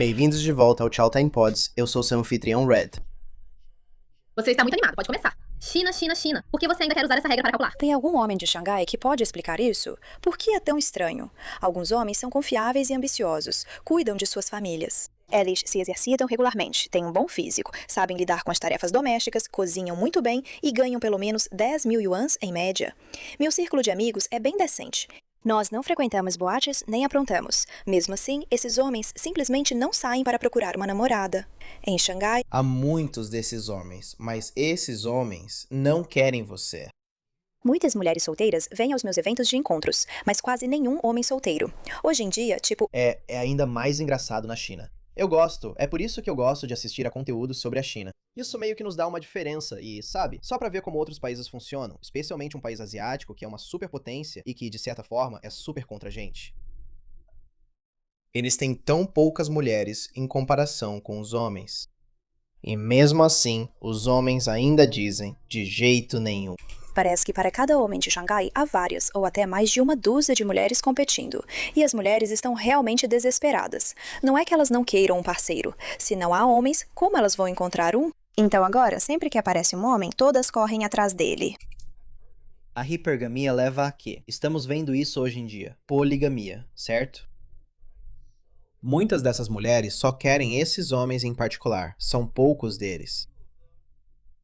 Bem-vindos de volta ao Chow Time Pods, eu sou seu anfitrião Red. Você está muito animado, pode começar. China, China, China. Por que você ainda quer usar essa regra para calcular? Tem algum homem de Xangai que pode explicar isso? Por que é tão estranho? Alguns homens são confiáveis e ambiciosos, cuidam de suas famílias. Eles se exercitam regularmente, têm um bom físico, sabem lidar com as tarefas domésticas, cozinham muito bem e ganham pelo menos 10 mil yuans em média. Meu círculo de amigos é bem decente. Nós não frequentamos boates nem aprontamos. Mesmo assim, esses homens simplesmente não saem para procurar uma namorada. Em Xangai, Há muitos desses homens, mas esses homens não querem você. muitas mulheres solteiras vêm aos meus eventos de encontros, mas quase nenhum homem solteiro. Hoje em dia, É ainda mais engraçado na China. Eu gosto, é por isso que eu gosto de assistir a conteúdos sobre a China. Isso meio que nos dá uma diferença e, sabe, só pra ver como outros países funcionam, especialmente um país asiático que é uma superpotência e que, de certa forma, é super contra a gente. Eles têm tão poucas mulheres em comparação com os homens. E mesmo assim, os homens ainda dizem de jeito nenhum. parece que para cada homem de Xangai há várias ou até mais de uma dúzia de mulheres competindo. E as mulheres estão realmente desesperadas. Não é que elas não queiram um parceiro. Se não há homens, como elas vão encontrar um? Então agora, sempre que aparece um homem, todas correm atrás dele. A hipergamia leva a quê? Estamos vendo isso hoje em dia. Poligamia, certo? Muitas dessas mulheres só querem esses homens em particular. São poucos deles.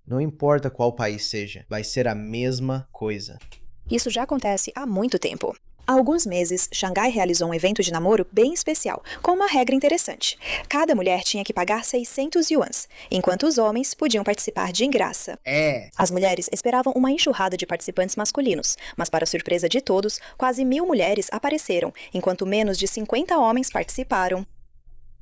Não importa qual país seja, vai ser a mesma coisa. Isso já acontece há muito tempo. Há alguns meses, Xangai realizou um evento de namoro bem especial, com uma regra interessante. Cada mulher tinha que pagar 600 yuans, enquanto os homens podiam participar de graça. As mulheres esperavam uma enxurrada de participantes masculinos, mas para surpresa de todos, quase 1000 mulheres apareceram, enquanto menos de 50 homens participaram.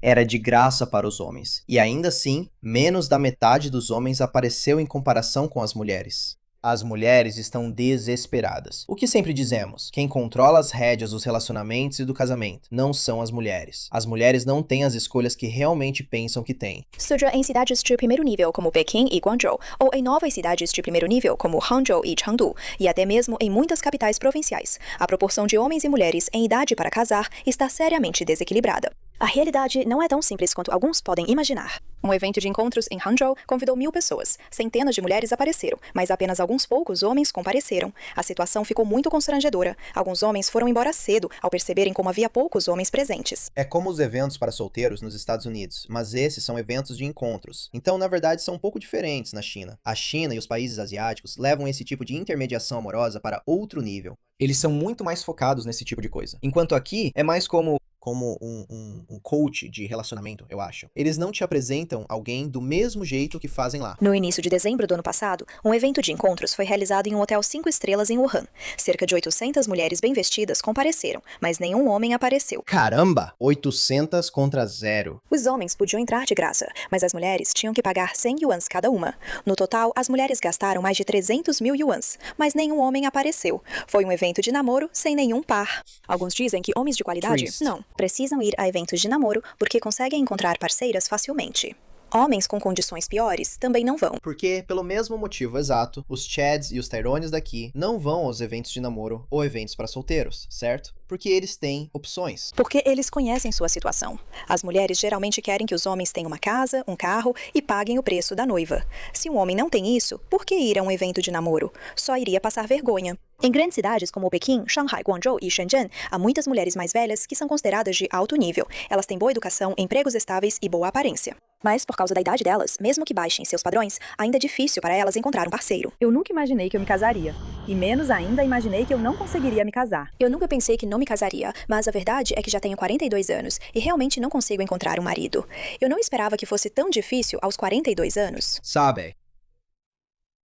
Era de graça para os homens. E ainda assim, menos da metade dos homens apareceu em comparação com as mulheres. As mulheres estão desesperadas. O que sempre dizemos? Quem controla as rédeas dos relacionamentos e do casamento não são as mulheres. As mulheres não têm as escolhas que realmente pensam que têm. Seja em cidades de primeiro nível como Pequim e Guangzhou, ou em novas cidades de primeiro nível como Hangzhou e Chengdu, e até mesmo em muitas capitais provinciais, a proporção de homens e mulheres em idade para casar está seriamente desequilibrada. A realidade não é tão simples quanto alguns podem imaginar. Um evento de encontros em Hangzhou convidou 1000 pessoas. Centenas de mulheres apareceram, mas apenas alguns poucos homens compareceram. A situação ficou muito constrangedora. Alguns homens foram embora cedo ao perceberem como havia poucos homens presentes. É como os eventos para solteiros nos Estados Unidos, mas esses são eventos de encontros. Então, na verdade, são um pouco diferentes na China. A China e os países asiáticos levam esse tipo de intermediação amorosa para outro nível. Eles são muito mais focados nesse tipo de coisa. Enquanto aqui é mais como um coach de relacionamento, eu acho. Eles não te apresentam alguém do mesmo jeito que fazem lá. No início de dezembro do ano passado, um evento de encontros foi realizado em um hotel 5 estrelas em Wuhan. Cerca de 800 mulheres bem vestidas compareceram, mas nenhum homem apareceu. Caramba! 800 contra 0. Os homens podiam entrar de graça, mas as mulheres tinham que pagar 100 yuans cada uma. No total, as mulheres gastaram mais de 300 mil yuans, mas nenhum homem apareceu. Foi um evento de namoro sem nenhum par. Alguns dizem que homens de qualidade Triste. não precisam ir a eventos de namoro porque conseguem encontrar parceiras facilmente. Homens com condições piores também não vão. Porque, pelo mesmo motivo exato, os Chads e os Tyrones daqui não vão aos eventos de namoro ou eventos para solteiros, certo? Porque eles têm opções. Porque eles conhecem sua situação. As mulheres geralmente querem que os homens tenham uma casa, um carro e paguem o preço da noiva. Se um homem não tem isso, por que ir a um evento de namoro? Só iria passar vergonha. Em grandes cidades como Pequim, Shanghai, Guangzhou e Shenzhen, há muitas mulheres mais velhas que são consideradas de alto nível. Elas têm boa educação, empregos estáveis e boa aparência. Mas, por causa da idade delas, mesmo que baixem seus padrões, ainda é difícil para elas encontrar um parceiro. Eu nunca imaginei que eu me casaria. E menos ainda imaginei que eu não conseguiria me casar. Eu nunca pensei que não me casaria, mas a verdade é que já tenho 42 anos e realmente não consigo encontrar um marido. Eu não esperava que fosse tão difícil aos 42 anos. Sabe?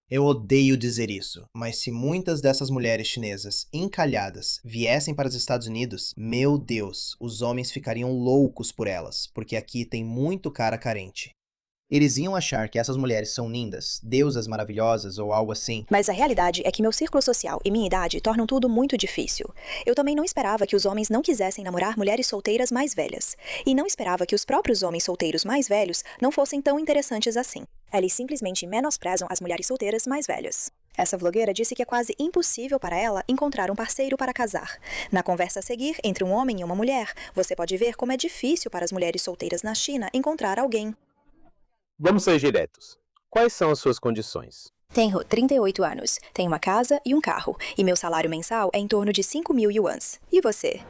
Eu odeio dizer isso, mas se muitas dessas mulheres chinesas encalhadas viessem para os Estados Unidos, meu Deus, os homens ficariam loucos por elas, porque aqui tem muito cara carente. Eles iam achar que essas mulheres são lindas, deusas maravilhosas ou algo assim. Mas a realidade é que meu círculo social e minha idade tornam tudo muito difícil. Eu também não esperava que os homens não quisessem namorar mulheres solteiras mais velhas. E não esperava que os próprios homens solteiros mais velhos não fossem tão interessantes assim. Eles simplesmente menosprezam as mulheres solteiras mais velhas. Essa vlogueira disse que é quase impossível para ela encontrar um parceiro para casar. Na conversa a seguir, entre um homem e uma mulher, você pode ver como é difícil para as mulheres solteiras na China encontrar alguém. Vamos ser diretos. Quais são as suas condições? Tenho 38 anos, tenho uma casa e um carro, e meu salário mensal é em torno de 5.000 yuans. E você?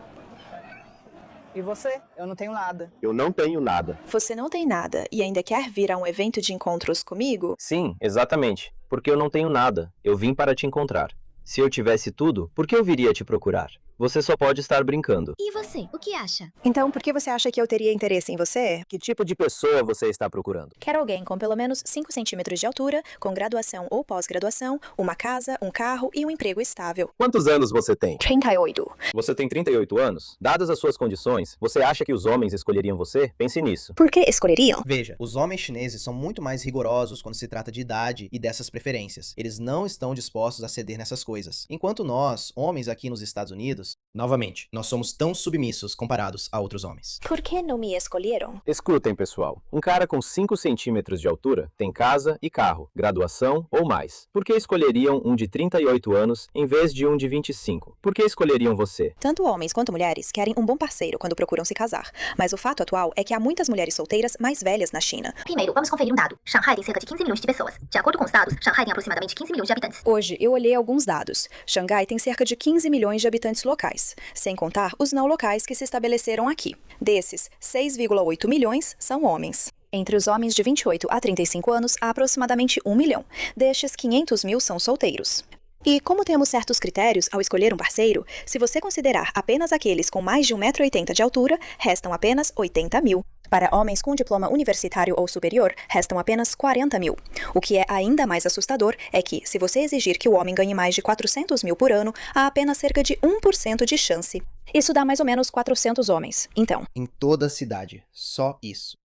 E você? Eu não tenho nada. Eu não tenho nada. Você não tem nada e ainda quer vir a um evento de encontros comigo? Sim, exatamente. Porque eu não tenho nada. Eu vim para te encontrar. Se eu tivesse tudo, por que eu viria te procurar? Você só pode estar brincando. E você, o que acha? Então, por que você acha que eu teria interesse em você? Que tipo de pessoa você está procurando? Quero alguém com pelo menos 5 centímetros de altura, com graduação ou pós-graduação, uma casa, um carro e um emprego estável. Quantos anos você tem? 38. Você tem 38 anos? Dadas as suas condições, você acha que os homens escolheriam você? Pense nisso. Por que escolheriam? Veja, os homens chineses são muito mais rigorosos quando se trata de idade e dessas preferências. Eles não estão dispostos a ceder nessas coisas. Enquanto nós, homens aqui nos Estados Unidos, novamente, nós somos tão submissos comparados a outros homens. Por que não me escolheram? Escutem, pessoal. Um cara com 5 centímetros de altura tem casa e carro, graduação ou mais. Por que escolheriam um de 38 anos em vez de um de 25? Por que escolheriam você? Tanto homens quanto mulheres querem um bom parceiro quando procuram se casar. Mas o fato atual é que há muitas mulheres solteiras mais velhas na China. Primeiro, vamos conferir um dado. Shanghai tem cerca de 15 milhões de pessoas. De acordo com os dados, Shanghai tem aproximadamente 15 milhões de habitantes. Hoje, eu olhei alguns dados. Xangai tem cerca de 15 milhões de habitantes locais, sem contar os não locais que se estabeleceram aqui. Desses, 6,8 milhões são homens. Entre os homens de 28 a 35 anos, há aproximadamente 1 milhão. Destes, 500 mil são solteiros. E como temos certos critérios ao escolher um parceiro, se você considerar apenas aqueles com mais de 1,80 m de altura, restam apenas 80 mil. Para homens com diploma universitário ou superior, restam apenas 40 mil. O que é ainda mais assustador é que, se você exigir que o homem ganhe mais de 400 mil por ano, há apenas cerca de 1% de chance. Isso dá mais ou menos 400 homens. Então, Em toda a cidade, só isso.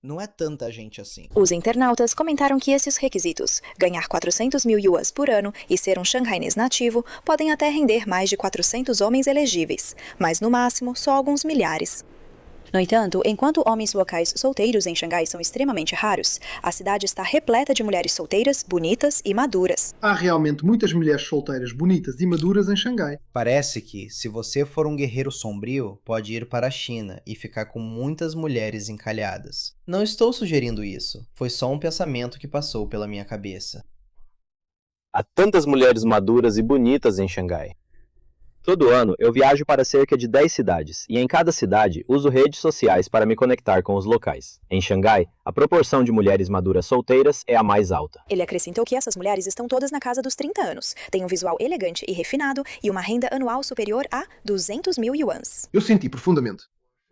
Não é tanta gente assim. os internautas comentaram que esses requisitos, ganhar 400 mil yuans por ano e ser um xanghainês nativo, podem até render mais de 400 homens elegíveis, mas no máximo só alguns milhares. No entanto, enquanto homens locais solteiros em Xangai são extremamente raros, a cidade está repleta de mulheres solteiras, bonitas e maduras. Há realmente muitas mulheres solteiras bonitas e maduras em Xangai. Parece que, se você for um guerreiro sombrio, pode ir para a China e ficar com muitas mulheres encalhadas. Não estou sugerindo isso, foi só um pensamento que passou pela minha cabeça. Há tantas mulheres maduras e bonitas em Xangai. Todo ano, eu viajo para cerca de 10 cidades, e em cada cidade, uso redes sociais para me conectar com os locais. Em Xangai, a proporção de mulheres maduras solteiras é a mais alta. Ele acrescentou que essas mulheres estão todas na casa dos 30 anos, têm um visual elegante e refinado e uma renda anual superior a 200 mil yuans. Eu senti profundamente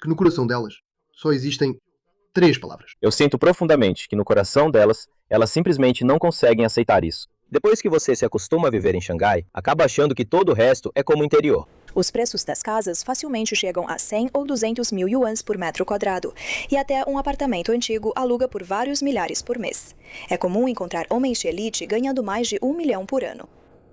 que no coração delas só existem 3 palavras. Eu sinto profundamente que no coração delas, elas simplesmente não conseguem aceitar isso. Depois que você se acostuma a viver em Xangai, acaba achando que todo o resto é como o interior. Os preços das casas facilmente chegam a 100 ou 200 mil yuans por metro quadrado, e até um apartamento antigo aluga por vários milhares por mês. É comum encontrar homens de elite ganhando mais de 1 milhão por ano.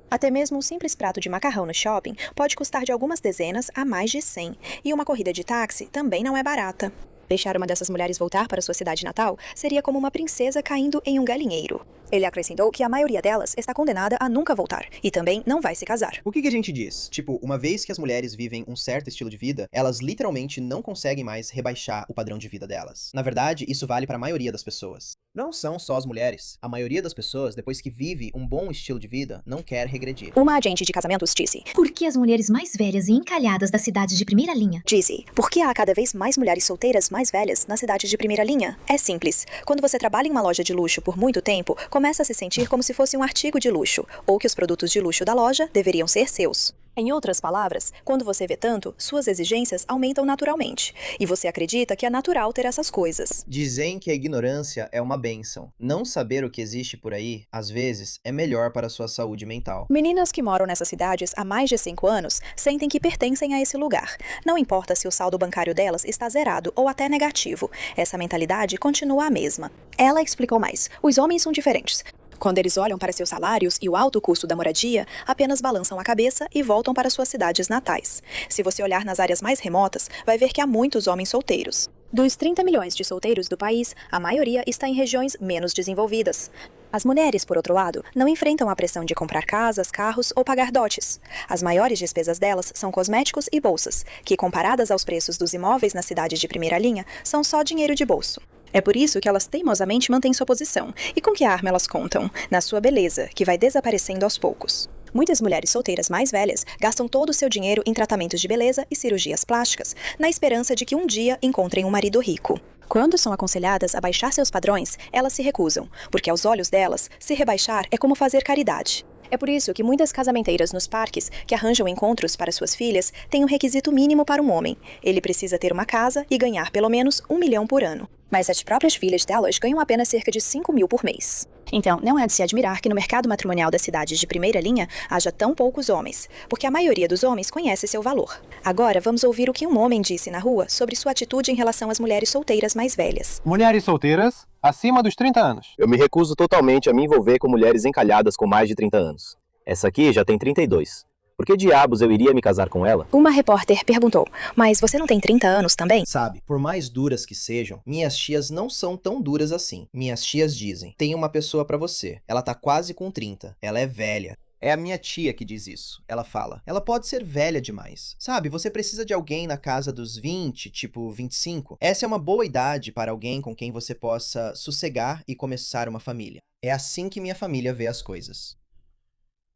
Até mesmo um simples prato de macarrão no shopping pode custar de algumas dezenas a mais de 100, e uma corrida de táxi também não é barata. Deixar uma dessas mulheres voltar para sua cidade natal seria como uma princesa caindo em um galinheiro. Ele acrescentou que a maioria delas está condenada a nunca voltar e também não vai se casar. O que a gente diz? Tipo, uma vez que as mulheres vivem um certo estilo de vida, elas literalmente não conseguem mais rebaixar o padrão de vida delas. Na verdade, isso vale para a maioria das pessoas. Não são só as mulheres. A maioria das pessoas, depois que vive um bom estilo de vida, não quer regredir. Uma agente de casamentos disse: Por que as mulheres mais velhas e encalhadas das cidades de primeira linha? Dizzy, por que há cada vez mais mulheres solteiras mais velhas nas cidades de primeira linha? É simples. Quando você trabalha em uma loja de luxo por muito tempo, começa a se sentir como se fosse um artigo de luxo, ou que os produtos de luxo da loja deveriam ser seus. Em outras palavras, quando você vê tanto, suas exigências aumentam naturalmente, e você acredita que é natural ter essas coisas. Dizem que a ignorância é uma bênção. Não saber o que existe por aí, às vezes, é melhor para a sua saúde mental. Meninas que moram nessas cidades há mais de 5 anos sentem que pertencem a esse lugar. Não importa se o saldo bancário delas está zerado ou até negativo, essa mentalidade continua a mesma. Ela explicou mais. Os homens são diferentes. Quando eles olham para seus salários e o alto custo da moradia, apenas balançam a cabeça e voltam para suas cidades natais. Se você olhar nas áreas mais remotas, vai ver que há muitos homens solteiros. Dos 30 milhões de solteiros do país, a maioria está em regiões menos desenvolvidas. As mulheres, por outro lado, não enfrentam a pressão de comprar casas, carros ou pagar dotes. As maiores despesas delas são cosméticos e bolsas, que, comparadas aos preços dos imóveis na cidade de primeira linha, são só dinheiro de bolso. É por isso que elas teimosamente mantêm sua posição. E com que arma elas contam? Na sua beleza, que vai desaparecendo aos poucos. Muitas mulheres solteiras mais velhas gastam todo o seu dinheiro em tratamentos de beleza e cirurgias plásticas, na esperança de que um dia encontrem um marido rico. Quando são aconselhadas a baixar seus padrões, elas se recusam, porque aos olhos delas, se rebaixar é como fazer caridade. É por isso que muitas casamenteiras nos parques que arranjam encontros para suas filhas têm um requisito mínimo para um homem. Ele precisa ter uma casa e ganhar pelo menos 1 milhão por ano. Mas as próprias filhas delas ganham apenas cerca de 5 mil por mês. Então, não é de se admirar que no mercado matrimonial das cidades de primeira linha haja tão poucos homens, porque a maioria dos homens conhece seu valor. Agora, vamos ouvir o que um homem disse na rua sobre sua atitude em relação às mulheres solteiras mais velhas. Mulheres solteiras acima dos 30 anos. Eu me recuso totalmente a me envolver com mulheres encalhadas com mais de 30 anos. Essa aqui já tem 32. Por que diabos eu iria me casar com ela? Uma repórter perguntou, mas você não tem 30 anos também? Sabe, por mais duras que sejam, minhas tias não são tão duras assim. Minhas tias dizem, tem uma pessoa pra você. Ela tá quase com 30. Ela é velha. É a minha tia que diz isso. Ela fala, ela pode ser velha demais. Sabe, você precisa de alguém na casa dos 20, tipo 25. Essa é uma boa idade para alguém com quem você possa sossegar e começar uma família. É assim que minha família vê as coisas.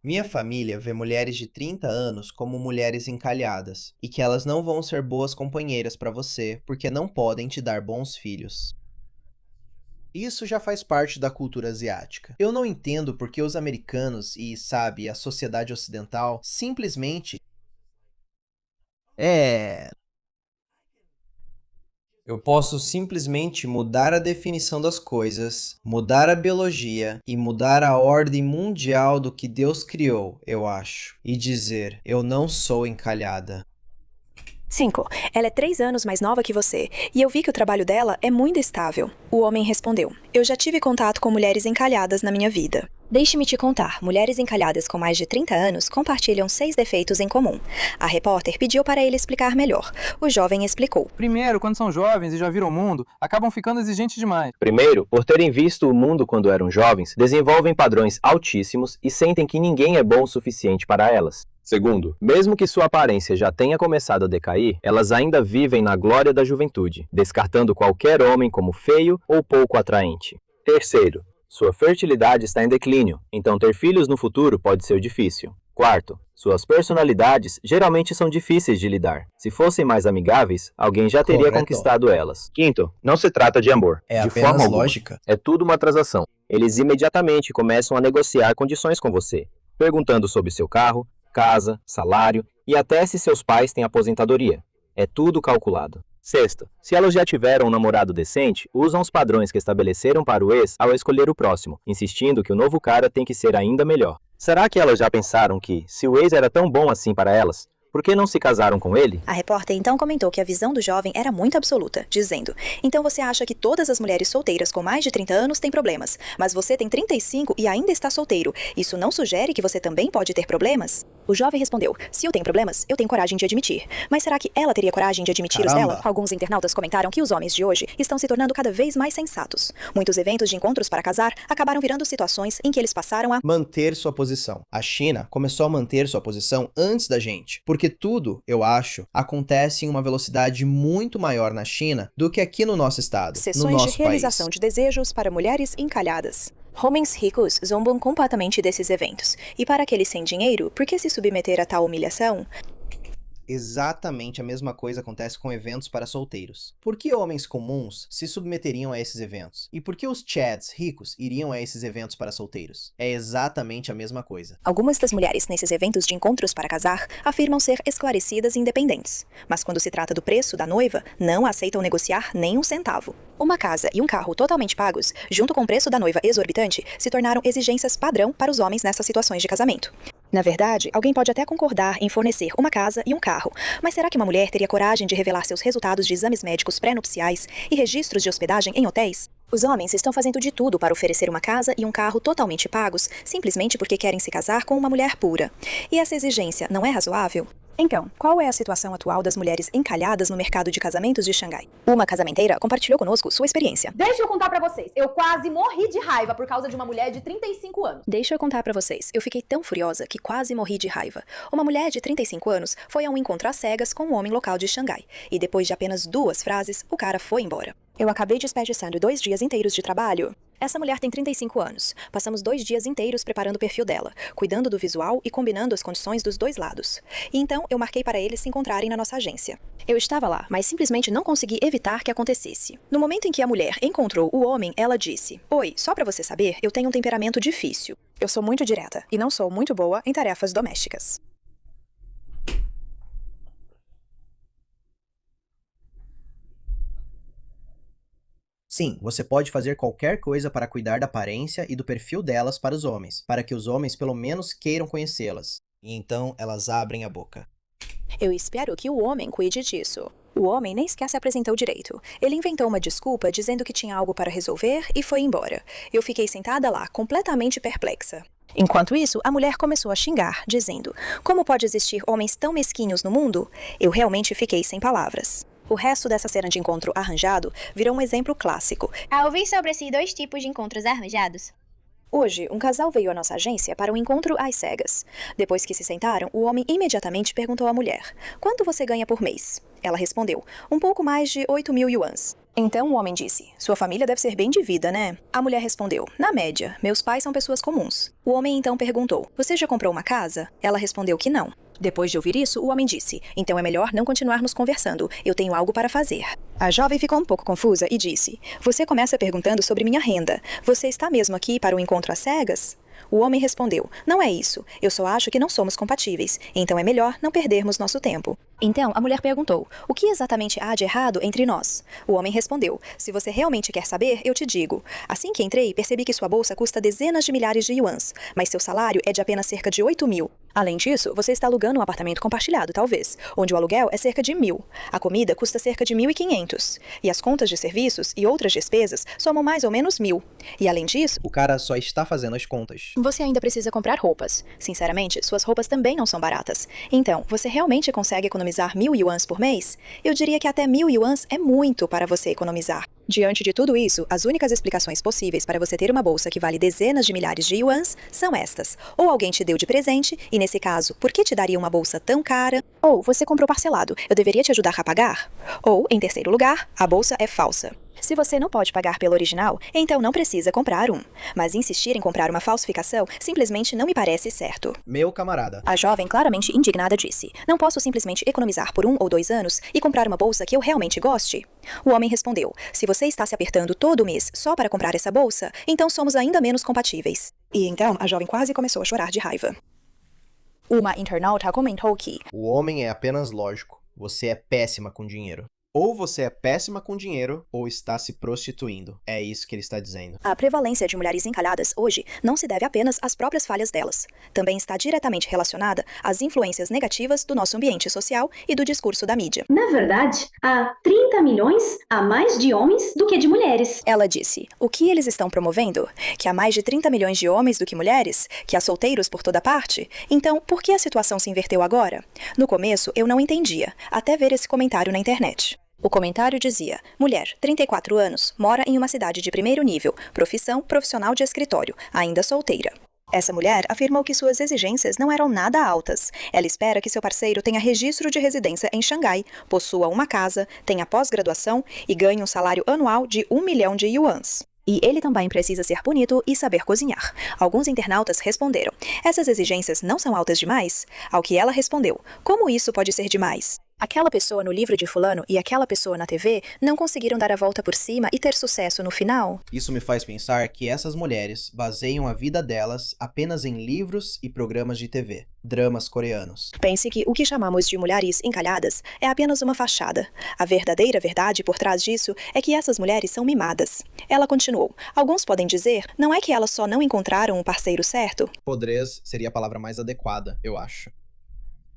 Minha família vê mulheres de 30 anos como mulheres encalhadas, e que elas não vão ser boas companheiras para você porque não podem te dar bons filhos. Isso já faz parte da cultura asiática. Eu não entendo porque os americanos e, sabe, a sociedade ocidental simplesmente... Eu posso simplesmente mudar a definição das coisas, mudar a biologia e mudar a ordem mundial do que Deus criou, eu acho. E dizer, eu não sou encalhada. 5. Ela é 3 anos mais nova que você, e eu vi que o trabalho dela é muito estável. O homem respondeu, eu já tive contato com mulheres encalhadas na minha vida. Deixe-me te contar, mulheres encalhadas com mais de 30 anos compartilham 6 defeitos em comum. A repórter pediu para ele explicar melhor. O jovem explicou. Primeiro, quando são jovens e já viram o mundo, acabam ficando exigentes demais. Primeiro, por terem visto o mundo quando eram jovens, desenvolvem padrões altíssimos e sentem que ninguém é bom o suficiente para elas. Segundo, mesmo que sua aparência já tenha começado a decair, elas ainda vivem na glória da juventude, descartando qualquer homem como feio ou pouco atraente. Terceiro, sua fertilidade está em declínio, então ter filhos no futuro pode ser difícil. Quarto, suas personalidades geralmente são difíceis de lidar. Se fossem mais amigáveis, alguém já teria conquistado elas. Quinto, não se trata de amor. É de apenas forma alguma. lógica. É tudo uma transação. Eles imediatamente começam a negociar condições com você, perguntando sobre seu carro, casa, salário e até se seus pais têm aposentadoria. É tudo calculado. Sexto, se elas já tiveram um namorado decente, usam os padrões que estabeleceram para o ex ao escolher o próximo, insistindo que o novo cara tem que ser ainda melhor. Será que elas já pensaram que, se o ex era tão bom assim para elas, por que não se casaram com ele? A repórter então comentou que a visão do jovem era muito absoluta, dizendo, então você acha que todas as mulheres solteiras com mais de 30 anos têm problemas, mas você tem 35 e ainda está solteiro. Isso não sugere que você também pode ter problemas? O jovem respondeu, se eu tenho problemas, eu tenho coragem de admitir. Mas será que ela teria coragem de admitir os dela? Alguns internautas comentaram que os homens de hoje estão se tornando cada vez mais sensatos. Muitos eventos de encontros para casar acabaram virando situações em que eles passaram a manter sua posição. A China começou a manter sua posição antes da gente, porque tudo, eu acho, acontece em uma velocidade muito maior na China do que aqui no nosso estado, no sessões nosso de realização país. de desejos para mulheres encalhadas. Homens ricos zombam completamente desses eventos. E para aqueles sem dinheiro, por que se submeter a tal humilhação? Exatamente a mesma coisa acontece com eventos para solteiros. Por que homens comuns se submeteriam a esses eventos? E por que os chads ricos iriam a esses eventos para solteiros? É exatamente a mesma coisa. Algumas das mulheres nesses eventos de encontros para casar afirmam ser esclarecidas e independentes. Mas quando se trata do preço da noiva, não aceitam negociar nem um centavo. Uma casa e um carro totalmente pagos, junto com o preço da noiva exorbitante, se tornaram exigências padrão para os homens nessas situações de casamento. Na verdade, alguém pode até concordar em fornecer uma casa e um carro, mas será que uma mulher teria coragem de revelar seus resultados de exames médicos pré-nupciais e registros de hospedagem em hotéis? Os homens estão fazendo de tudo para oferecer uma casa e um carro totalmente pagos, simplesmente porque querem se casar com uma mulher pura. E essa exigência não é razoável? Então, qual é a situação atual das mulheres encalhadas no mercado de casamentos de Xangai? Uma casamenteira compartilhou conosco sua experiência. Deixa eu contar pra vocês. Eu quase morri de raiva por causa de uma mulher de 35 anos. Deixa eu contar pra vocês. Eu fiquei tão furiosa que quase morri de raiva. Uma mulher de 35 anos foi a um encontro às cegas com um homem local de Xangai. E depois de apenas 2 frases, o cara foi embora. Eu acabei desperdiçando 2 dias inteiros de trabalho. Essa mulher tem 35 anos. Passamos 2 dias inteiros preparando o perfil dela, cuidando do visual e combinando as condições dos 2 lados. E então eu marquei para eles se encontrarem na nossa agência. Eu estava lá, mas simplesmente não consegui evitar que acontecesse. No momento em que a mulher encontrou o homem, ela disse: "Oi, só pra você saber, eu tenho um temperamento difícil. Eu sou muito direta e não sou muito boa em tarefas domésticas." Sim, você pode fazer qualquer coisa para cuidar da aparência e do perfil delas para os homens, para que os homens pelo menos queiram conhecê-las. E então elas abrem a boca. Eu espero que o homem cuide disso. O homem nem sequer se apresentou direito. Ele inventou uma desculpa dizendo que tinha algo para resolver e foi embora. Eu fiquei sentada lá, completamente perplexa. Enquanto isso, a mulher começou a xingar, dizendo: "Como pode existir homens tão mesquinhos no mundo?" Eu realmente fiquei sem palavras. O resto dessa cena de encontro arranjado virou um exemplo clássico. Ouvir sobre esses 2 tipos de encontros arranjados? Hoje, um casal veio à nossa agência para um encontro às cegas. Depois que se sentaram, o homem imediatamente perguntou à mulher: "Quanto você ganha por mês?" Ela respondeu: "Um pouco mais de 8.000 yuans." Então o homem disse: "Sua família deve ser bem de vida, né?" A mulher respondeu: "Na média, meus pais são pessoas comuns." O homem então perguntou: "Você já comprou uma casa?" Ela respondeu que não. Depois de ouvir isso, o homem disse: "Então é melhor não continuarmos conversando. Eu tenho algo para fazer." A jovem ficou um pouco confusa e disse: "Você começa perguntando sobre minha renda. Você está mesmo aqui para o encontro às cegas?" O homem respondeu: "Não é isso. Eu só acho que não somos compatíveis. Então é melhor não perdermos nosso tempo." Então a mulher perguntou: "O que exatamente há de errado entre nós?" O homem respondeu: "Se você realmente quer saber, eu te digo. Assim que entrei, percebi que sua bolsa custa dezenas de milhares de yuans, mas seu salário é de apenas cerca de 8.000. Além disso, você está alugando um apartamento compartilhado, talvez, onde o aluguel é cerca de 1.000. A comida custa cerca de 1.500. E as contas de serviços e outras despesas somam mais ou menos 1.000. E além disso, O cara só está fazendo as contas. você ainda precisa comprar roupas. Sinceramente, suas roupas também não são baratas. Então, você realmente consegue economizar 1.000 yuans por mês? Eu diria que até 1.000 yuans é muito para você economizar." Diante de tudo isso, as únicas explicações possíveis para você ter uma bolsa que vale dezenas de milhares de yuans são estas. Ou alguém te deu de presente, e nesse caso, por que te daria uma bolsa tão cara? Ou você comprou parcelado, eu deveria te ajudar a pagar? Ou, em terceiro lugar, a bolsa é falsa. Se você não pode pagar pelo original, então não precisa comprar um. Mas insistir em comprar uma falsificação simplesmente não me parece certo. Meu camarada. A jovem, claramente indignada, disse: "Não posso simplesmente economizar por 1 ou 2 anos e comprar uma bolsa que eu realmente goste?" O homem respondeu: "Se você está se apertando todo mês só para comprar essa bolsa, então somos ainda menos compatíveis." E então a jovem quase começou a chorar de raiva. Uma internauta comentou que O homem é apenas lógico. Você é péssima com dinheiro. Ou você é péssima com dinheiro, ou está se prostituindo. É isso que ele está dizendo. a prevalência de mulheres encalhadas hoje não se deve apenas às próprias falhas delas. Também está diretamente relacionada às influências negativas do nosso ambiente social e do discurso da mídia. Na verdade, há 30 milhões a mais de homens do que de mulheres. Ela disse: "O que eles estão promovendo? Que há mais de 30 milhões de homens do que mulheres? Que há solteiros por toda parte? Então, por que a situação se inverteu agora?" No começo, eu não entendia, até ver esse comentário na internet. O comentário dizia: "Mulher, 34 anos, mora em uma cidade de primeiro nível, profissão profissional de escritório, ainda solteira." Essa mulher afirmou que suas exigências não eram nada altas. Ela espera que seu parceiro tenha registro de residência em Xangai, possua uma casa, tenha pós-graduação e ganhe um salário anual de 1 milhão de yuans. E ele também precisa ser bonito e saber cozinhar. Alguns internautas responderam: "Essas exigências não são altas demais?" Ao que ela respondeu: "Como isso pode ser demais? Aquela pessoa no livro de fulano e aquela pessoa na TV não conseguiram dar a volta por cima e ter sucesso no final?" Isso me faz pensar que essas mulheres baseiam a vida delas apenas em livros e programas de TV, dramas coreanos. Pense que o que chamamos de mulheres encalhadas é apenas uma fachada. A verdadeira verdade por trás disso é que essas mulheres são mimadas. Ela continuou: "Alguns podem dizer, não é que elas só não encontraram um parceiro certo?" Podrez seria a palavra mais adequada, eu acho.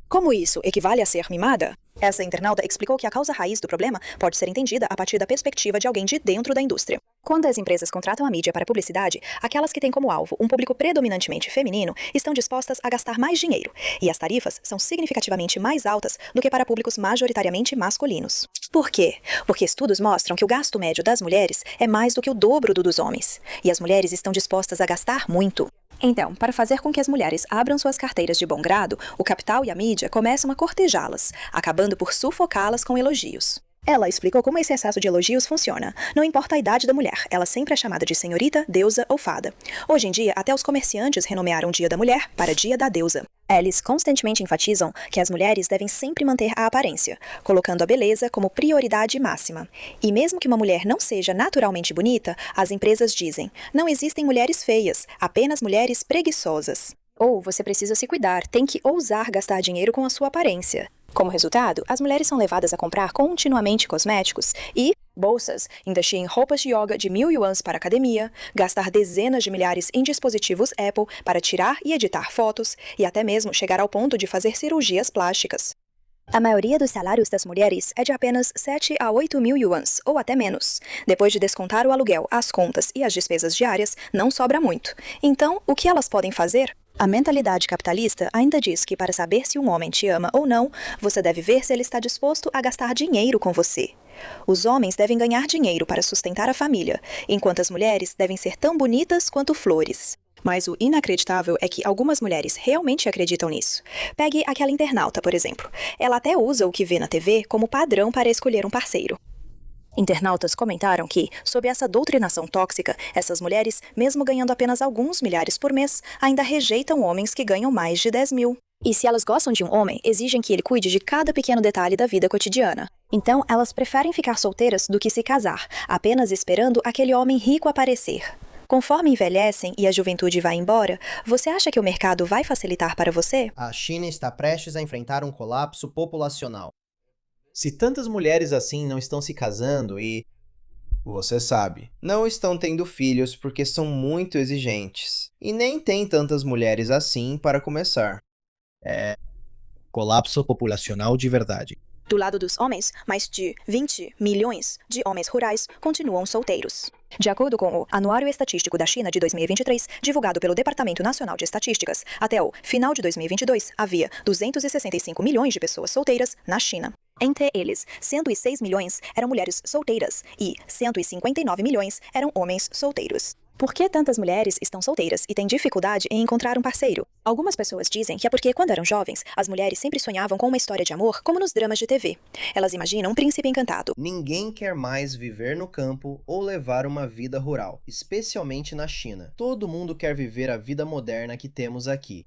Como isso equivale a ser mimada? Essa internauta explicou que a causa raiz do problema pode ser entendida a partir da perspectiva de alguém de dentro da indústria. Quando as empresas contratam a mídia para publicidade, aquelas que têm como alvo um público predominantemente feminino estão dispostas a gastar mais dinheiro, e as tarifas são significativamente mais altas do que para públicos majoritariamente masculinos. Por quê? Porque estudos mostram que o gasto médio das mulheres é mais do que o dobro do dos homens, e as mulheres estão dispostas a gastar muito. Então, para fazer com que as mulheres abram suas carteiras de bom grado, o capital e a mídia começam a cortejá-las, acabando por sufocá-las com elogios. Ela explicou como esse excesso de elogios funciona. Não importa a idade da mulher, ela sempre é chamada de senhorita, deusa ou fada. Hoje em dia, até os comerciantes renomearam o Dia da Mulher para Dia da Deusa. Eles constantemente enfatizam que as mulheres devem sempre manter a aparência, colocando a beleza como prioridade máxima. E mesmo que uma mulher não seja naturalmente bonita, as empresas dizem: não existem mulheres feias, apenas mulheres preguiçosas. Ou você precisa se cuidar, tem que ousar gastar dinheiro com a sua aparência. Como resultado, as mulheres são levadas a comprar continuamente cosméticos e bolsas, investir em roupas de yoga de 1.000 yuans para academia, gastar dezenas de milhares em dispositivos Apple para tirar e editar fotos e até mesmo chegar ao ponto de fazer cirurgias plásticas. A maioria dos salários das mulheres é de apenas 7 a 8.000 yuans, ou até menos. Depois de descontar o aluguel, as contas e as despesas diárias, não sobra muito. Então, o que elas podem fazer? A mentalidade capitalista ainda diz que para saber se um homem te ama ou não, você deve ver se ele está disposto a gastar dinheiro com você. Os homens devem ganhar dinheiro para sustentar a família, enquanto as mulheres devem ser tão bonitas quanto flores. Mas o inacreditável é que algumas mulheres realmente acreditam nisso. Pegue aquela internauta, por exemplo. Ela até usa o que vê na TV como padrão para escolher um parceiro. Internautas comentaram que, sob essa doutrinação tóxica, essas mulheres, mesmo ganhando apenas alguns milhares por mês, ainda rejeitam homens que ganham mais de 10.000. E se elas gostam de um homem, exigem que ele cuide de cada pequeno detalhe da vida cotidiana. Então, elas preferem ficar solteiras do que se casar, apenas esperando aquele homem rico aparecer. Conforme envelhecem e a juventude vai embora, você acha que o mercado vai facilitar para você? A China está prestes a enfrentar um colapso populacional. Se tantas mulheres assim não estão se casando e, você sabe, não estão tendo filhos porque são muito exigentes, e nem tem tantas mulheres assim para começar. É colapso populacional de verdade. Do lado dos homens, mais de 20 milhões de homens rurais continuam solteiros. De acordo com o Anuário Estatístico da China de 2023, divulgado pelo Departamento Nacional de Estatísticas, até o final de 2022, havia 265 milhões de pessoas solteiras na China. Entre eles, 106 milhões eram mulheres solteiras e 159 milhões eram homens solteiros. Por que tantas mulheres estão solteiras e têm dificuldade em encontrar um parceiro? Algumas pessoas dizem que é porque, quando eram jovens, as mulheres sempre sonhavam com uma história de amor como nos dramas de TV. Elas imaginam um príncipe encantado. Ninguém quer mais viver no campo ou levar uma vida rural, especialmente na China. Todo mundo quer viver a vida moderna que temos aqui.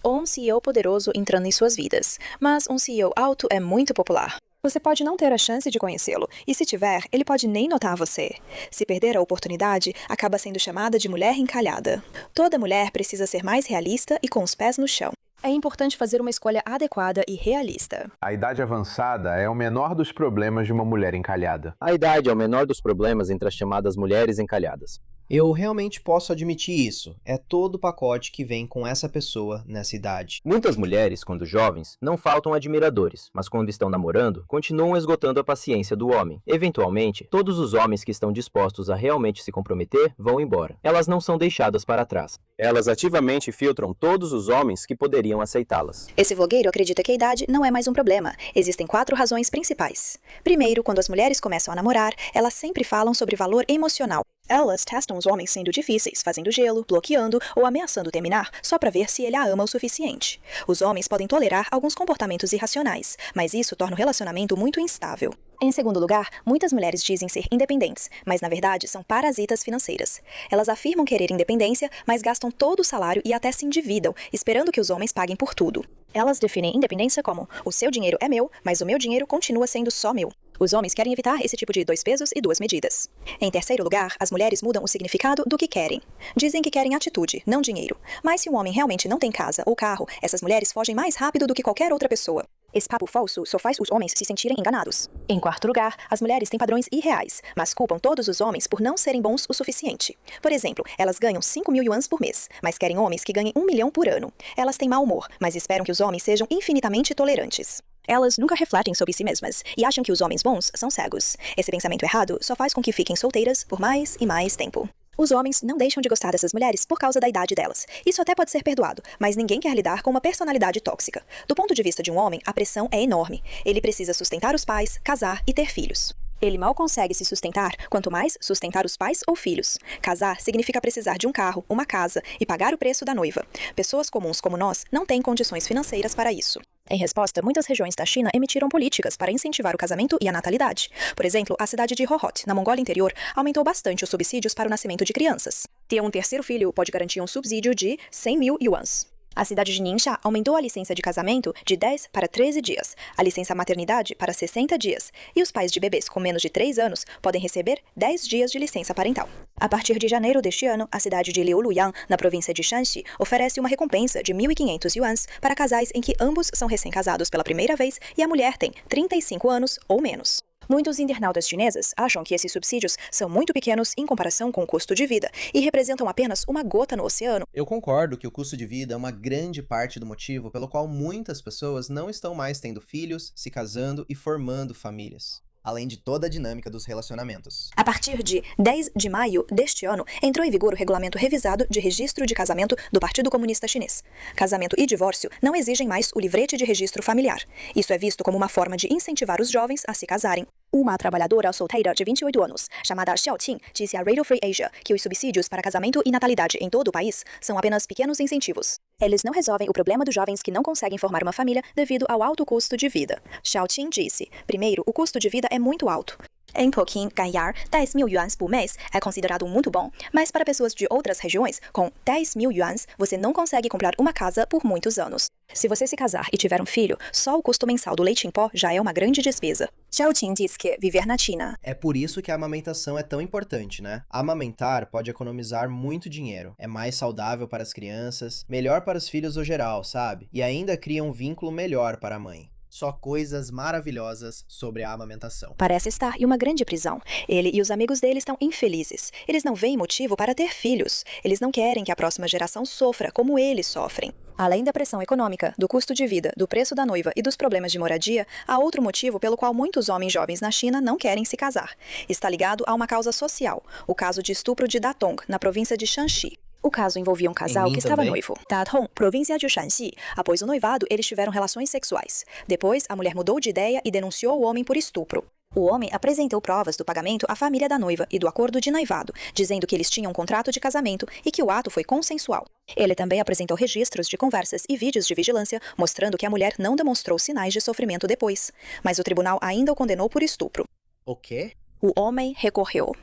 Ou um CEO poderoso entrando em suas vidas. Mas um CEO alto é muito popular. Você pode não ter a chance de conhecê-lo, e se tiver, ele pode nem notar você. Se perder a oportunidade, acaba sendo chamada de mulher encalhada. Toda mulher precisa ser mais realista e com os pés no chão. É importante fazer uma escolha adequada e realista. A idade avançada é o menor dos problemas de uma mulher encalhada. A idade é o menor dos problemas entre as chamadas mulheres encalhadas. Eu realmente posso admitir isso. É todo o pacote que vem com essa pessoa nessa idade. Muitas mulheres, quando jovens, não faltam admiradores, mas quando estão namorando, continuam esgotando a paciência do homem. Eventualmente, todos os homens que estão dispostos a realmente se comprometer vão embora. Elas não são deixadas para trás. Elas ativamente filtram todos os homens que poderiam aceitá-las. Esse vlogueiro acredita que a idade não é mais um problema. Existem 4 razões principais. Primeiro, quando as mulheres começam a namorar, elas sempre falam sobre valor emocional. Elas testam os homens sendo difíceis, fazendo gelo, bloqueando ou ameaçando terminar só para ver se ele a ama o suficiente. Os homens podem tolerar alguns comportamentos irracionais, mas isso torna o relacionamento muito instável. Em segundo lugar, muitas mulheres dizem ser independentes, mas na verdade são parasitas financeiras. Elas afirmam querer independência, mas gastam todo o salário e até se endividam, esperando que os homens paguem por tudo. Elas definem independência como: o seu dinheiro é meu, mas o meu dinheiro continua sendo só meu. Os homens querem evitar esse tipo de 2 pesos e 2 medidas. Em terceiro lugar, as mulheres mudam o significado do que querem. Dizem que querem atitude, não dinheiro. Mas se um homem realmente não tem casa ou carro, essas mulheres fogem mais rápido do que qualquer outra pessoa. Esse papo falso só faz os homens se sentirem enganados. Em quarto lugar, as mulheres têm padrões irreais, mas culpam todos os homens por não serem bons o suficiente. Por exemplo, elas ganham 5.000 yuans por mês, mas querem homens que ganhem 1 milhão por ano. Elas têm mau humor, mas esperam que os homens sejam infinitamente tolerantes. Elas nunca refletem sobre si mesmas e acham que os homens bons são cegos. Esse pensamento errado só faz com que fiquem solteiras por mais e mais tempo. Os homens não deixam de gostar dessas mulheres por causa da idade delas. Isso até pode ser perdoado, mas ninguém quer lidar com uma personalidade tóxica. Do ponto de vista de um homem, a pressão é enorme. Ele precisa sustentar os pais, casar e ter filhos. Ele mal consegue se sustentar, quanto mais sustentar os pais ou filhos. Casar significa precisar de um carro, uma casa e pagar o preço da noiva. Pessoas comuns como nós não têm condições financeiras para isso. Em resposta, muitas regiões da China emitiram políticas para incentivar o casamento e a natalidade. Por exemplo, a cidade de Hohhot, na Mongólia Interior, aumentou bastante os subsídios para o nascimento de crianças. Ter um terceiro filho pode garantir um subsídio de 100 mil yuans. A cidade de Ningxia aumentou a licença de casamento de 10 para 13 dias, a licença maternidade para 60 dias, e os pais de bebês com menos de 3 anos podem receber 10 dias de licença parental. A partir de janeiro deste ano, a cidade de Liuluyang, na província de Shanxi, oferece uma recompensa de 1.500 yuans para casais em que ambos são recém-casados pela primeira vez e a mulher tem 35 anos ou menos. Muitos internautas chineses acham que esses subsídios são muito pequenos em comparação com o custo de vida e representam apenas uma gota no oceano. Eu concordo que o custo de vida é uma grande parte do motivo pelo qual muitas pessoas não estão mais tendo filhos, se casando e formando famílias, além de toda a dinâmica dos relacionamentos. A partir de 10 de maio deste ano, entrou em vigor o regulamento revisado de registro de casamento do Partido Comunista Chinês. Casamento e divórcio não exigem mais o livrete de registro familiar. Isso é visto como uma forma de incentivar os jovens a se casarem. Uma trabalhadora solteira de 28 anos, chamada Xiao Qing, disse à Radio Free Asia que os subsídios para casamento e natalidade em todo o país são apenas pequenos incentivos. Eles não resolvem o problema dos jovens que não conseguem formar uma família devido ao alto custo de vida. Xiao Qing disse: primeiro, o custo de vida é muito alto. Em Pequim, ganhar 10 mil yuans por mês é considerado muito bom, mas para pessoas de outras regiões, com 10 mil yuans, você não consegue comprar uma casa por muitos anos. Se você se casar e tiver um filho, só o custo mensal do leite em pó já é uma grande despesa. Xiao Qing diz que viver na China... É por isso que a amamentação é tão importante, né? Amamentar pode economizar muito dinheiro, é mais saudável para as crianças, melhor para os filhos no geral, sabe? E ainda cria um vínculo melhor para a mãe. Só coisas maravilhosas sobre a amamentação. Parece estar em uma grande prisão. Ele e os amigos dele estão infelizes. Eles não veem motivo para ter filhos. Eles não querem que a próxima geração sofra como eles sofrem. Além da pressão econômica, do custo de vida, do preço da noiva e dos problemas de moradia, há outro motivo pelo qual muitos homens jovens na China não querem se casar. Está ligado a uma causa social, o caso de estupro de Datong, na província de Shanxi. O caso envolvia um casal que estava noivo. Datong, província de Shanxi. Após o noivado, eles tiveram relações sexuais. Depois, a mulher mudou de ideia e denunciou o homem por estupro. O homem apresentou provas do pagamento à família da noiva e do acordo de noivado, dizendo que eles tinham um contrato de casamento e que o ato foi consensual. Ele também apresentou registros de conversas e vídeos de vigilância, mostrando que a mulher não demonstrou sinais de sofrimento depois. Mas o tribunal ainda o condenou por estupro. O quê? O homem recorreu.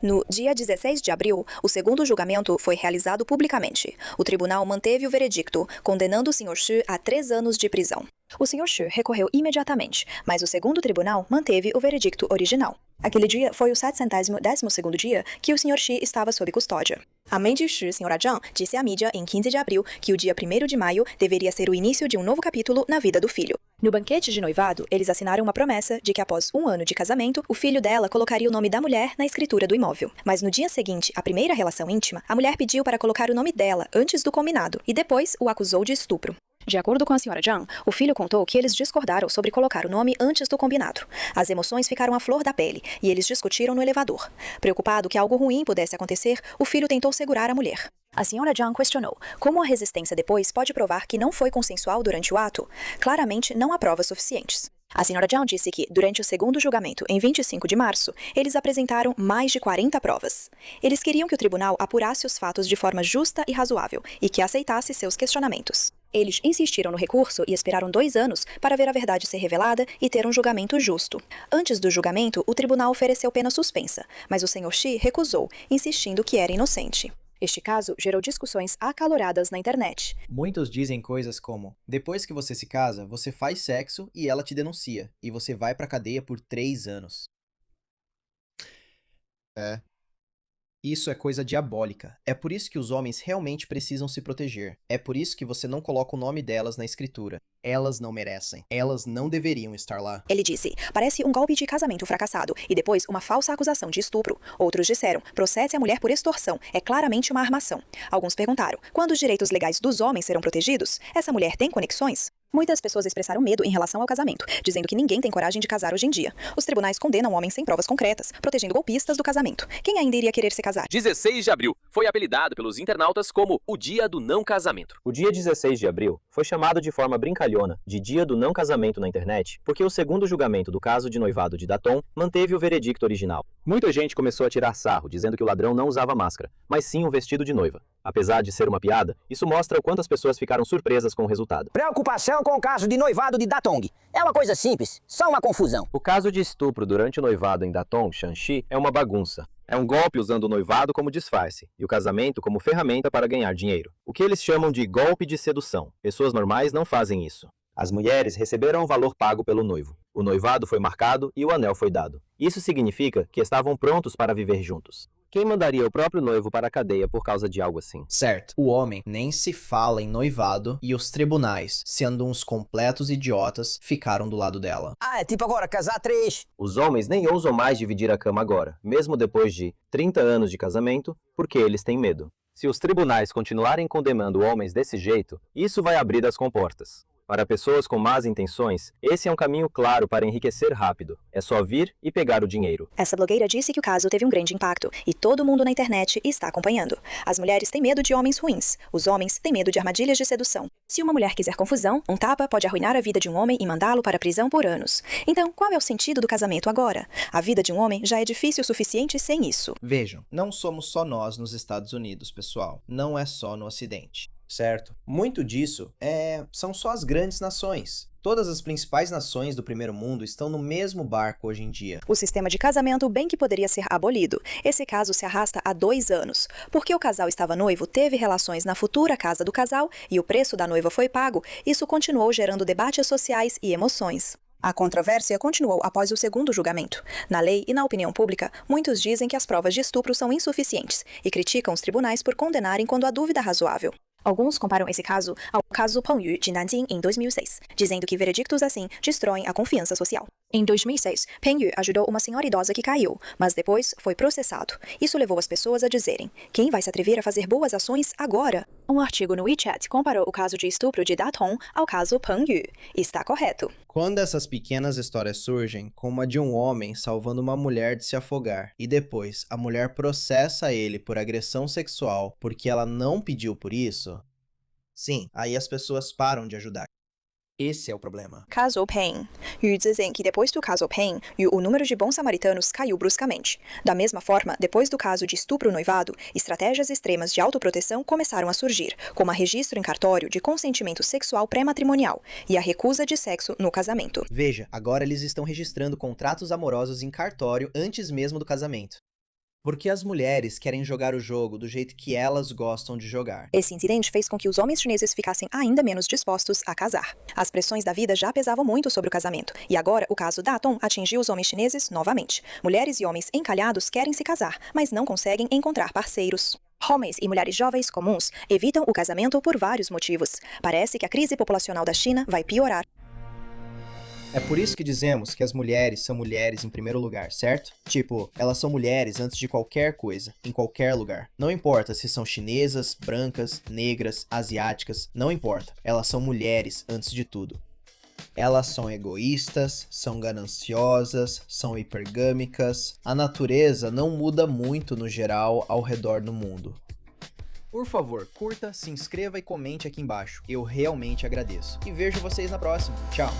No dia 16 de abril, o segundo julgamento foi realizado publicamente. O tribunal manteve o veredicto, condenando o Sr. Xu a 3 anos de prisão. O Sr. Xu recorreu imediatamente, mas o segundo tribunal manteve o veredicto original. Aquele dia foi o 712º dia que o Sr. Xi estava sob custódia. A mãe de Xu, Sra. Zhang, disse à mídia em 15 de abril que o dia 1º de maio deveria ser o início de um novo capítulo na vida do filho. No banquete de noivado, eles assinaram uma promessa de que após 1 ano de casamento, o filho dela colocaria o nome da mulher na escritura do imóvel. Mas no dia seguinte, à primeira relação íntima, a mulher pediu para colocar o nome dela antes do combinado e depois o acusou de estupro. De acordo com a Sra. Zhang, o filho contou que eles discordaram sobre colocar o nome antes do combinado. As emoções ficaram à flor da pele e eles discutiram no elevador. Preocupado que algo ruim pudesse acontecer, o filho tentou segurar a mulher. A Sra. Zhang questionou como a resistência depois pode provar que não foi consensual durante o ato. Claramente, não há provas suficientes. A Sra. Zhang disse que, durante o segundo julgamento, em 25 de março, eles apresentaram mais de 40 provas. Eles queriam que o tribunal apurasse os fatos de forma justa e razoável e que aceitasse seus questionamentos. Eles insistiram no recurso e esperaram 2 anos para ver a verdade ser revelada e ter um julgamento justo. Antes do julgamento, o tribunal ofereceu pena suspensa, mas o Sr. Xi recusou, insistindo que era inocente. Este caso gerou discussões acaloradas na internet. Muitos dizem coisas como: depois que você se casa, você faz sexo e ela te denuncia, e você vai pra cadeia por 3 anos. Isso é coisa diabólica. É por isso que os homens realmente precisam se proteger. É por isso que você não coloca o nome delas na escritura. Elas não merecem. Elas não deveriam estar lá. Ele disse: parece um golpe de casamento fracassado e depois uma falsa acusação de estupro. Outros disseram: processe a mulher por extorsão. É claramente uma armação. Alguns perguntaram: quando os direitos legais dos homens serão protegidos? Essa mulher tem conexões? Muitas pessoas expressaram medo em relação ao casamento, dizendo que ninguém tem coragem de casar hoje em dia. Os tribunais condenam homens sem provas concretas, protegendo golpistas do casamento. Quem ainda iria querer se casar? 16 de abril foi apelidado pelos internautas como o Dia do Não Casamento. O dia 16 de abril foi chamado de forma brincalhona de Dia do Não Casamento na internet, porque o segundo julgamento do caso de noivado de Daton manteve o veredicto original. Muita gente começou a tirar sarro, dizendo que o ladrão não usava máscara, mas sim um vestido de noiva. Apesar de ser uma piada, isso mostra o quanto as pessoas ficaram surpresas com o resultado. Preocupação com o caso de noivado de Datong. É uma coisa simples, só uma confusão. O caso de estupro durante o noivado em Datong, Shanxi, é uma bagunça. É um golpe usando o noivado como disfarce e o casamento como ferramenta para ganhar dinheiro. O que eles chamam de golpe de sedução. Pessoas normais não fazem isso. As mulheres receberam o valor pago pelo noivo. O noivado foi marcado e o anel foi dado. Isso significa que estavam prontos para viver juntos. Quem mandaria o próprio noivo para a cadeia por causa de algo assim? Certo, o homem nem se fala em noivado e os tribunais, sendo uns completos idiotas, ficaram do lado dela. Ah, é tipo agora, casar 3. Os homens nem ousam mais dividir a cama agora, mesmo depois de 30 anos de casamento, porque eles têm medo. Se os tribunais continuarem condenando homens desse jeito, isso vai abrir as comportas. Para pessoas com más intenções, esse é um caminho claro para enriquecer rápido. É só vir e pegar o dinheiro. Essa blogueira disse que o caso teve um grande impacto e todo mundo na internet está acompanhando. As mulheres têm medo de homens ruins. Os homens têm medo de armadilhas de sedução. Se uma mulher quiser confusão, um tapa pode arruinar a vida de um homem e mandá-lo para a prisão por anos. Então, qual é o sentido do casamento agora? A vida de um homem já é difícil o suficiente sem isso. Vejam, não somos só nós nos Estados Unidos, pessoal. Não é só no Ocidente. Certo? Muito disso são só as grandes nações. Todas as principais nações do primeiro mundo estão no mesmo barco hoje em dia. O sistema de casamento bem que poderia ser abolido. Esse caso se arrasta há 2 anos. Porque o casal estava noivo, teve relações na futura casa do casal e o preço da noiva foi pago, isso continuou gerando debates sociais e emoções. A controvérsia continuou após o segundo julgamento. Na lei e na opinião pública, muitos dizem que as provas de estupro são insuficientes e criticam os tribunais por condenarem quando há dúvida razoável. Alguns comparam esse caso ao caso Peng Yu de Nanjing em 2006, dizendo que veredictos assim destroem a confiança social. Em 2006, Peng Yu ajudou uma senhora idosa que caiu, mas depois foi processado. Isso levou as pessoas a dizerem: quem vai se atrever a fazer boas ações agora? Um artigo no WeChat comparou o caso de estupro de Datong ao caso Peng Yu. Está correto. Quando essas pequenas histórias surgem, como a de um homem salvando uma mulher de se afogar, e depois a mulher processa ele por agressão sexual porque ela não pediu por isso, sim, aí as pessoas param de ajudar. Esse é o problema. Caso Peng. Yu dizem que depois do caso Peng, o número de bons samaritanos caiu bruscamente. Da mesma forma, depois do caso de estupro noivado, estratégias extremas de autoproteção começaram a surgir, como a registro em cartório de consentimento sexual pré-matrimonial e a recusa de sexo no casamento. Veja, agora eles estão registrando contratos amorosos em cartório antes mesmo do casamento. Porque as mulheres querem jogar o jogo do jeito que elas gostam de jogar. Esse incidente fez com que os homens chineses ficassem ainda menos dispostos a casar. As pressões da vida já pesavam muito sobre o casamento, e agora o caso Datong atingiu os homens chineses novamente. Mulheres e homens encalhados querem se casar, mas não conseguem encontrar parceiros. Homens e mulheres jovens comuns evitam o casamento por vários motivos. Parece que a crise populacional da China vai piorar. É por isso que dizemos que as mulheres são mulheres em primeiro lugar, certo? Tipo, elas são mulheres antes de qualquer coisa, em qualquer lugar. Não importa se são chinesas, brancas, negras, asiáticas, não importa. Elas são mulheres antes de tudo. Elas são egoístas, são gananciosas, são hipergâmicas. A natureza não muda muito no geral ao redor do mundo. Por favor, curta, se inscreva e comente aqui embaixo. Eu realmente agradeço. E vejo vocês na próxima. Tchau!